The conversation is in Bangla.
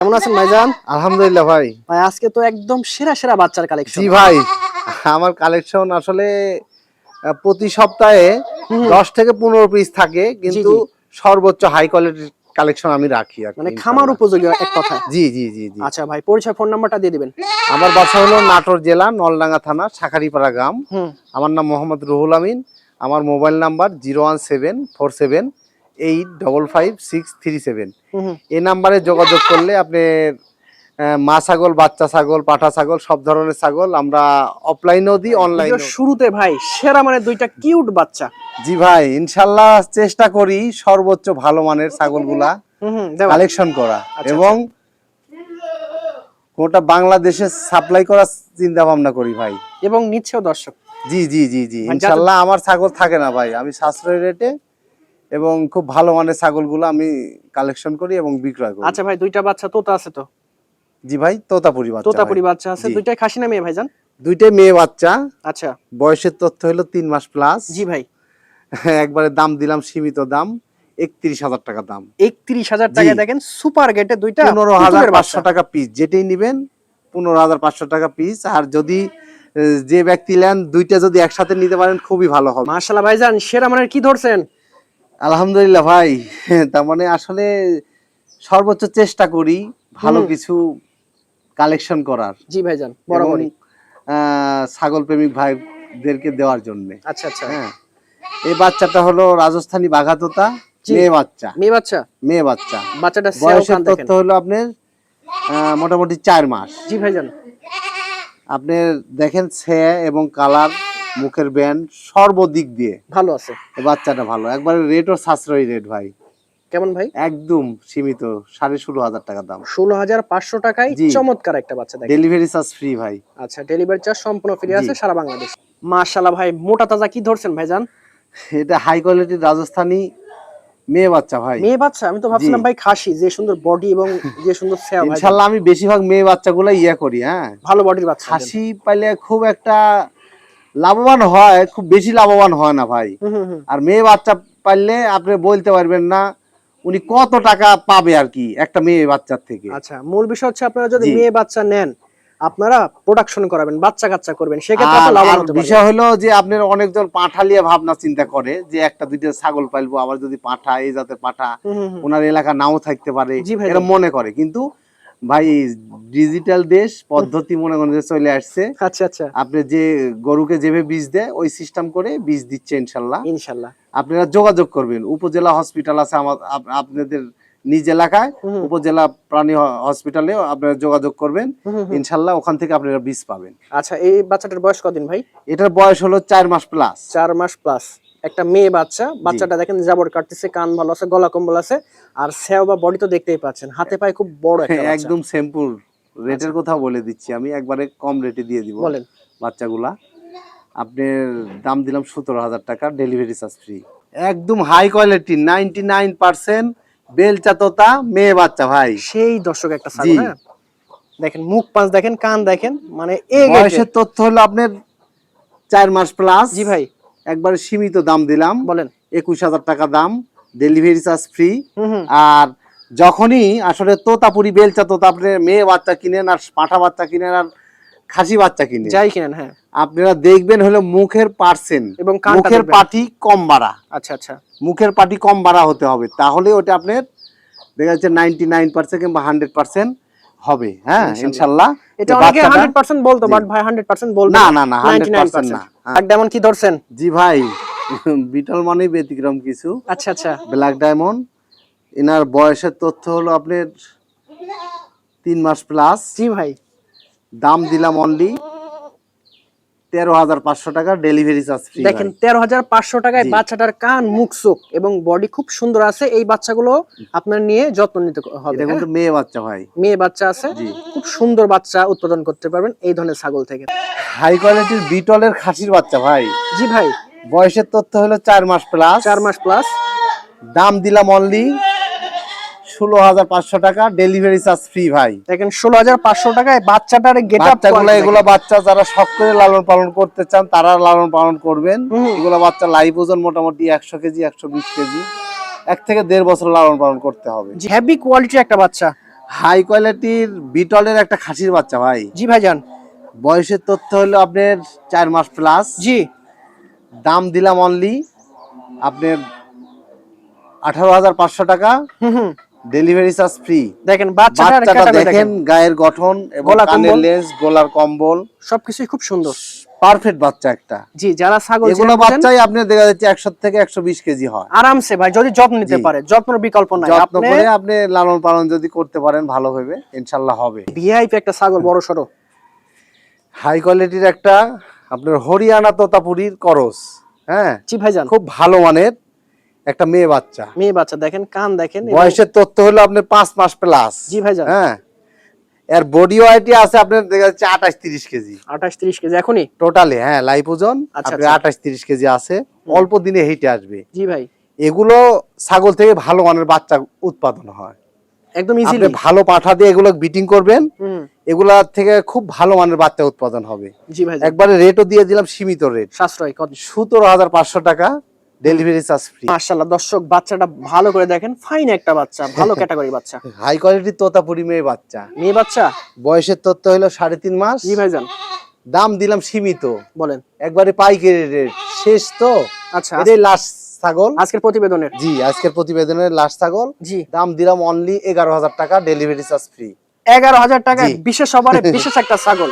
কেমন আছেন ভাইজান? আলহামদুলিল্লাহ ভাই। ভাই আজকে তো একদম সেরা সেরা বাচ্চার কালেকশন। জি ভাই, আমার কালেকশন আসলে প্রতি সপ্তাহে হুম, 10 থেকে 15 পিস থাকে, জি কিন্তু জি, সর্বোচ্চ হাই কোয়ালিটির কালেকশন আমি রাখি আর কি মানে খামার ইনশাআল্লাহ। উপযোগী এক কথায়। জি জি জি জি। আচ্ছা ভাই, পরিচয় ফোন নাম্বারটা দিয়ে দিবেন। আমার বাসা হলো নাটোর জেলা নলডাঙ্গা থানা শাখারিপাড়া গ্রাম। হুম, আমার নাম মোহাম্মদ রুহুল আমিন। আমার মোবাইল নাম্বার 01747855637। হুম, হুম। এই নাম্বারে যোগাযোগ করলে আপনি মা ছাগল, বাচ্চা ছাগল, পাঠা ছাগল, সব ধরনের ছাগল আমরা অফলাইনেও দিই, ভিডিওর অনলাইনেও। শুরুতে ভাই সেরা মানে দুইটা কিউট বাচ্চা। জি ভাই, ইনশাল্লাহ চেষ্টা করি সর্বোচ্চ ভালো মানের ছাগলগুলা হুম, হুম, দেওয়া। কালেকশন করা আচ্ছা এবং আচ্ছা। গোটা বাংলাদেশে সাপ্লাই করার চিন্তা ভাবনা করি ভাই। এবং নিচ্ছেও দর্শক। জি জি জি জি, ভাই যাতে ইনশাল্লাহ আমার ছাগল থাকে না ভাই, আমি সাশ্রয়ী রেটে এবং খুব ভালো মানের ছাগলগুলো আমি কালেকশন করি এবং বিক্রয় করি। আচ্ছা ভাই, দুইটা বাচ্চা তোতা আছে তো? জি ভাই, তোতাপুরি বাচ্চা ভাই। তোতাপুরি বাচ্চা আছে, জি, দুইটাই খাসি না মেয়ে ভাইজান? দুইটাই মেয়ে বাচ্চা। আচ্ছা, বয়সের তথ্য হলো 3 মাস প্লাস। জি ভাই। একবারে দাম দিলাম সীমিত দাম, 31,000 টাকা দাম। 31,000 জি, টাকায় দেখেন সুপার গেটে দুইটা পুতুলের বাচ্চা। 15,500 টাকা পিস, যেটাই নিবেন 15,500 টাকা পিস। আর যদি যে ব্যক্তি নেন দুইটা যদি একসাথে নিতে পারেন খুবই ভালো হবে। মাশাআল্লাহ ভাইজান, সেরা মানের কি ধরছেন? আলহামদুলিল্লাহ ভাই। তার মানে আসলে সর্বোচ্চ চেষ্টা করি ভালো হুম, কিছু কালেকশন করার জি ভাইজান, এবং বরাবরই। ছাগল প্রেমিক ভাইদেরকে দেওয়ার জন্য। আচ্ছা আচ্ছা। হ্যাঁ, এই বাচ্চাটা হলো রাজস্থানী বাঘাতোতা, জি, মেয়ে বাচ্চা। মেয়ে বাচ্চা। মেয়ে বাচ্চা বাচ্চাটা সেও বয়সের কান তথ্য দেখেন। হলো আপনার মোটামুটি 4 মাস। জি ভাইজান। আপনি দেখেন ছে এবং কালার, মুখের ব্যান্ড সর্বদিক দিয়ে ভালো আছে। এই বাচ্চাটা ভালো। একবারে রেটও সাশ্রয়ী রেট ভাই, কেমন ভাই? একদম সীমিত 16,500 টাকা দাম। 16,500 টাকায় জি, চমৎকার একটা বাচ্চা দেখেন। ডেলিভারি চার্জ ফ্রি ভাই। আচ্ছা, ডেলিভারি চার্জ সম্পূর্ণ ফ্রি জি, আছে সারা বাংলাদেশ। মাশাআল্লাহ ভাই, মোটা তাজা কি ধরছেন ভাইজান? এটা হাই কোয়ালিটির রাজস্থানী মেয়ে বাচ্চা ভাই। মেয়ে বাচ্চা? আমি তো জি, ভাবছিলাম ভাই খাসি, যে সুন্দর বডি এবং যে সুন্দর সেও ভাইজান। ইনশাল্লাহ আমি বেশিরভাগ মেয়ে বাচ্চাগুলো ইয়া করি। হ্যাঁ, ভালো বডির বাচ্চা দেন। খাসি পাইলে খুব একটা লাভবান হয়, খুব বেশি লাভবান হয় না ভাই। হুম হুম হুম। আর মেয়ে বাচ্চা পাইলে আপনি বলতে পারবেন না উনি কত টাকা পাবে আর কি একটা মেয়ে বাচ্চার থেকে। আচ্ছা, মূল বিষয় হচ্ছে আপনারা যদি জি, মেয়ে বাচ্চা নেন, আপনারা প্রোডাকশন করাবেন, বাচ্চা কাচ্চা করবেন, সেক্ষেত্রে আর আপনি লাভবান আর হতে পারবেন। বিষয় হলো যে আপনার অনেকজন পাঁঠালিয়া ভাবনা চিন্তা করে যে একটা দুইটা ছাগল পালবো, আবার যদি পাঠা এই জাতের পাঠা হুম হুম হুম। ওনার এলাকা নাও থাকতে পারে, জি এরা ভাইজান। মনে করে। কিন্তু ভাই ডিজিটাল দেশ পদ্ধতি মনে করেন যে চলে আসছে। আচ্ছা আচ্ছা। আপনি যে গরুকে যেভাবে বীজ দেয় ওই সিস্টেম করে বীজ দিচ্ছে ইনশাল্লাহ। ইনশাআল্লাহ। আপনারা যোগাযোগ করবেন, উপজেলা হসপিটাল আছে আপনাদের নিজ এলাকায়, হুম হুম উপজেলা প্রাণী হসপিটালে আপনারা যোগাযোগ করবেন, হুম হুম। ইনশাল্লাহ ওখান থেকে আপনারা বীজ পাবেন। আচ্ছা, এই বাচ্চাটার বয়স কদিন ভাই? এটার বয়স হলো 4 মাস প্লাস। 4 মাস প্লাস। একটা মেয়ে বাচ্চা। জি, বাচ্চাটা দেখেন জাবর কাটতেছে, কান ভালো আছে, গলা কম্বল আছে। আর সেও বা বডি তো দেখতেই পাচ্ছেন। হাতে পায়ে খুব বড় একটা বাচ্চা। একদম সিম্পল। আচ্ছা, রেটের কথা বলে দিচ্ছি, আমি একবারে কম রেটে দিয়ে দিব বলেন। বাচ্চাগুলা। আপনার দাম দিলাম 17,000 টাকা, ডেলিভারি চার্জ ফ্রি। একদম হাই কোয়ালিটি 99% বেলচা তোতা মেয়ে বাচ্চা ভাই। সেই দর্শক একটা জি, ছাগল, হ্যাঁ? দেখেন মুখ পাঁচ দেখেন, কান দেখেন, মানে এ গ্রেডের। বয়সের তথ্য হলো আপনার 4 মাস প্লাস। জি ভাই, একবারে সীমিত দাম দিলাম, বলেন। 21,000 টাকা দাম, ডেলিভারি চার্জ ফ্রি। হুম হুম। আর যখনই আসলে তোতাপুরি বেলচা তোতা আপনি মেয়ে বাচ্চা কিনেন আর পাঠা বাচ্চা কিনেন আর খাসি বাচ্চা কিনেন, যাই কিনেন, হ্যাঁ। আপনারা দেখবেন হলো মুখের পার্সেন্ট, এবং কানটা মুখের দেখবেন। পাটি কম বাড়া, আচ্ছা আচ্ছা। মুখের পাটি কম বাড়া হতে হবে, তাহলে ওটা আপনার দেখা যাচ্ছে 99% কিংবা 100% হবে। হ্যাঁ, ইনশাআল্লাহ। ইনশাল্লাহ। এটা এই অনেকে বাচ্চাটা 100% বলতো, জি, বাট ভাই 100% বলবে না না। না না 100% 99%। না। হ্যাঁ, আর যেমন কি ধরছেন? জি ভাই, বিটল মানেই ব্যতিক্রম কিছু। আচ্ছা আচ্ছা। ব্ল্যাক ডায়মন্ড, এনার বয়সের তথ্য হলো আপনার 3 মাস প্লাস। জি ভাই। দাম দিলাম অনলি 13,500 টাকা, ডেলিভারি চার্জ ফ্রি দেখেন ভাই। 13,500 টাকায় জি, বাচ্চাটার কান, মুখ, চোখ এবং বডি খুব সুন্দর আছে। এই বাচ্চাগুলো আপনার নিয়ে যত্ন নিতে হবে, এটা হ্যাঁ? কিন্তু মেয়ে বাচ্চা ভাই। মেয়ে বাচ্চা আছে, জি, খুব সুন্দর বাচ্চা উৎপাদন করতে পারবেন এই ধরনের ছাগল থেকে। হাই কোয়ালিটির বিটলের খাসির বাচ্চা ভাই। জি ভাই। বয়সের তথ্য হলো 4 মাস প্লাস। 4 মাস প্লাস। দাম দিলাম অনলি 16,500 টাকা, ডেলিভারি চার্জ ফ্রি ভাই। দেখেন 16,500 টাকায় বাচ্চাটার গেটআপ বাচ্চাগুলো কোয়ালিটি এগুলো দেখেন। বাচ্চা যারা শখ করে লালন পালন করতে চান তারা লালন পালন করবেন। হুম। এগুলো বাচ্চা লাইভ ওজন মোটামুটি 100 কেজি 120 কেজি, 1 থেকে 1.5 বছর লালন পালন করতে হবে। জি, হেভি কোয়ালিটির একটা বাচ্চা। হাই কোয়ালিটির বিটলের একটা খাসির বাচ্চা ভাই। জি ভাইজান। বয়সের তথ্য হলো আপনার 4 মাস প্লাস। জি। দাম দিলাম অনলি আপনার 18,500 টাকা, হুম। Delivery charge free. দেখেন বাচ্চাটার বাচ্চাটা ক্যাটাগরি দেখেন, দেখেন, গায়ের গঠন এবং গলা কানের কম্বল। লেন্স, গলার কম্বল সবকিছুই খুব সুন্দর। পারফেক্ট বাচ্চা একটা। জি, যারা ছাগল এগুলো ছেড়ে বাচ্চাই আপনার দেখা যাচ্ছে 100 থেকে 120 কেজি হয় আরামসে ভাই, যদি যত্ন নিতে জি। পারে, যত্নের বিকল্প নাই। যত্ন আপনি করে আপনি লালন পালন যদি করতে পারেন ভালোভাবে ইনশাআল্লাহ হবে। ভিআইপি একটা ছাগল, বড় সরো। হাই কোয়ালিটির একটা আপনার হরিয়ানা তোতাপুরীর করস, হ্যাঁ জি ভাইজান। খুব ভালো মানের একটা মেয়ে বাচ্চা। মেয়ে বাচ্চা দেখেন, কান দেখেন। এবং- বয়সের তথ্য হলো আপনার 5 মাস প্লাস। জি ভাইজান। হ্যাঁ, এর বডি ওয়েটই আছে আপনার দেখা যাচ্ছে 28-30 কেজি 28-30 কেজি এখনই। টোটালি। হ্যাঁ, লাইভ ওজন আচ্ছা, আপনার আচ্ছা। 28-30 কেজি আছে, অল্প দিনে হেঁটে আসবে। জি ভাই, এগুলো ছাগল থেকে ভালো মানের বাচ্চা উৎপাদন হয়। একদম আপনি ইজিলি। ভালো পাঠা দিয়ে এগুলো বিটিং করবেন, হুম। এগুলা থেকে খুব ভালো মানের বাচ্চা উৎপাদন হবে। জি ভাইজান। একবারে রেটও দিয়ে দিলাম সীমিত রেট, সাশ্রয় কত? 17,500 টাকা, ডেলিভারি চার্জ ফ্রি। মাশাআল্লাহ, দর্শক বাচ্চাটা ভালো করে দেখেন, ফাইন একটা বাচ্চা, ভালো ক্যাটাগরি বাচ্চা। হাই কোয়ালিটির তোতাপুরি মেয়ে বাচ্চা। মেয়ে বাচ্চা। বয়সের তথ্য হলো 3.5 মাস। জি ভাইজান। দাম দিলাম সীমিত, বলেন। একবারে পাইকারি রেট, শেষ তো। আচ্ছা, এটাই লাস্ট ছাগল আজকের প্রতিবেদনের। জি, আজকের প্রতিবেদনের লাস্ট ছাগল। জি। দাম দিলাম অনলি 11,000 টাকা, ডেলিভারি চার্জ ফ্রি। 11,000 টাকায় জি। বিশেষ অফারে বিশেষ একটা ছাগল।